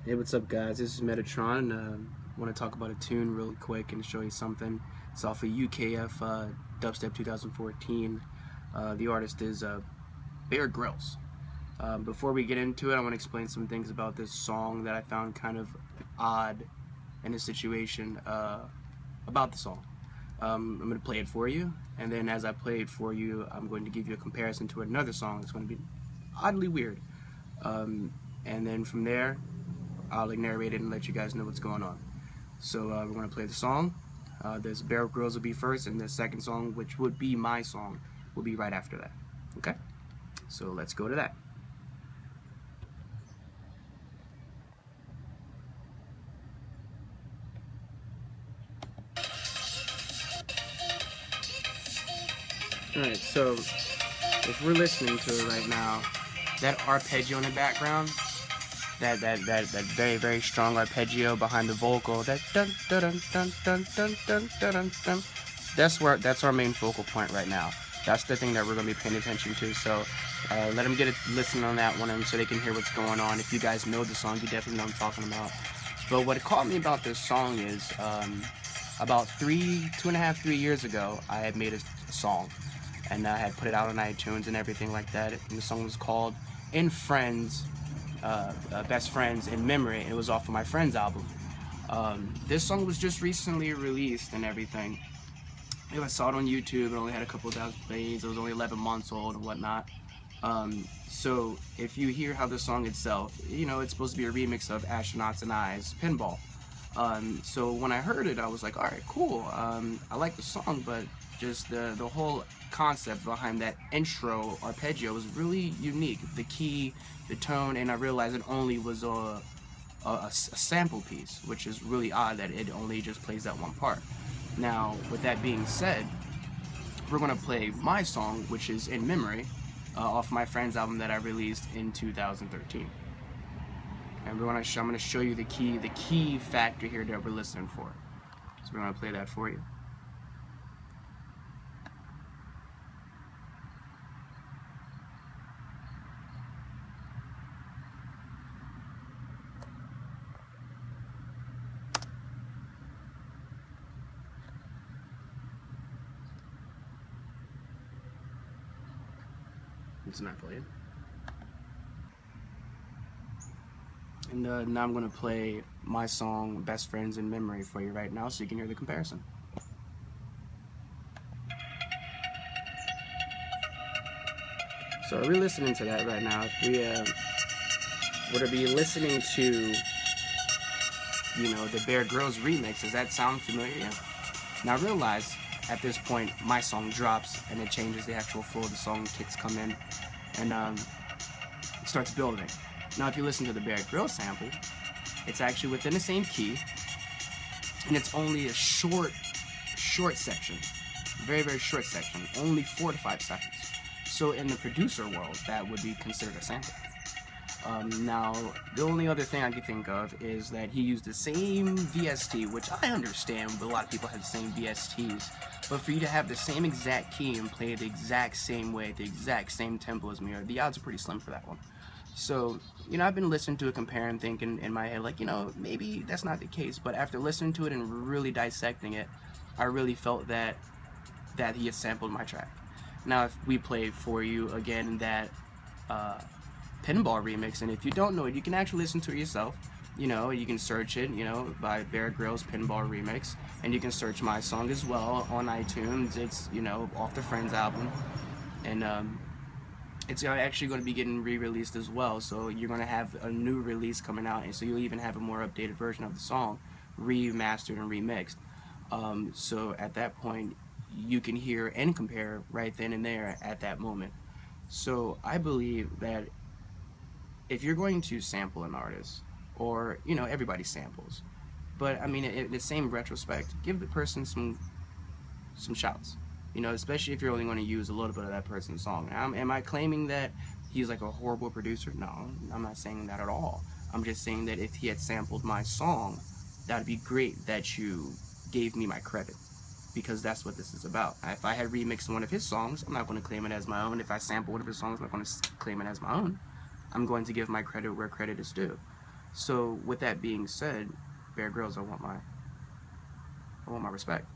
Hey, what's up, guys? This is Metatron. I want to talk about a tune really quick and show you something. It's off of UKF Dubstep 2014. The artist is Grillz. Before we get into it, I want to explain some things about this song that I found kind of odd in a situation about the song. I'm going to play it for you, and then as I play it for you, I'm going to give you a comparison to another song that's going to be oddly weird. And then from there, I'll narrate it and let you guys know what's going on. So we're going to play the song. This Grillz will be first, and the second song, which would be my song, will be right after that. Okay? So let's go to that. Alright, so if we're listening to it right now, that arpeggio in the background, that very, very strong arpeggio behind the vocal, that dun dun dun dun dun dun dun dun dun, that's our main focal point right now. That's the thing that we're going to be paying attention to. So let them get a listen on that one so they can hear what's going on. If you guys know the song, you definitely know what I'm talking about. But what caught me about this song is about 2.5, 3 years ago, I had made a song, and I had put it out on iTunes and everything like that. And the song was called In Friends, Best Friends in Memory, and it was off of my Friends album. This song was just recently released and everything. I saw it on YouTube. It only had a couple thousand plays. It was only 11 months old and whatnot. So if you hear how the song itself, you know, it's supposed to be a remix of Astronauts and I's Pinball. So when I heard it, I was like, all right, cool. I like the song, but just the whole concept behind that intro arpeggio was really unique. The key, the tone, and I realized it only was a sample piece, which is really odd that it only just plays that one part. Now, with that being said, we're going to play my song, which is In Memory, off my Friends album that I released in 2013. And I'm going to show you the key factor here that we're listening for. So we're going to play that for you. It's not played. And now I'm going to play my song, Best Friends in Memory, for you right now so you can hear the comparison. So we're listening to that right now. If we were to be listening to, you know, the Grillz remix, does that sound familiar? Yeah. Now realize, at this point, my song drops and it changes the actual flow of the song, kicks come in, and it starts building. Now if you listen to the Grillz sample, it's actually within the same key, and it's only a short section, very, very short section, only 4 to 5 seconds. So in the producer world, that would be considered a sample. Now, the only other thing I could think of is that he used the same VST, which I understand, but a lot of people have the same VSTs. But for you to have the same exact key and play the exact same way, the exact same tempo as me, the odds are pretty slim for that one. So, you know, I've been listening to it, comparing, thinking in my head, like, you know, maybe that's not the case. But after listening to it and really dissecting it, I really felt that he had sampled my track. Now, if we play for you again that Pinball remix, and if you don't know it, you can actually listen to it yourself. You know, you can search it, you know, by Grillz Pinball remix, and you can search my song as well on iTunes. It's, you know, off the Friends album, and it's actually going to be getting re-released as well. So you're going to have a new release coming out, and so you'll even have a more updated version of the song, remastered and remixed. So at that point, you can hear and compare right then and there at that moment. So I believe that if you're going to sample an artist, or, you know, everybody samples, but I mean, in the same retrospect, give the person some shouts, you know, especially if you're only going to use a little bit of that person's song. Am I claiming that he's like a horrible producer? No, I'm not saying that at all. I'm just saying that if he had sampled my song, that'd be great that you gave me my credit, because that's what this is about. If I had remixed one of his songs, I'm not going to claim it as my own. If I sample one of his songs, I'm not going to claim it as my own. I'm going to give my credit where credit is due. So with that being said, Bear Grillz, I want my respect.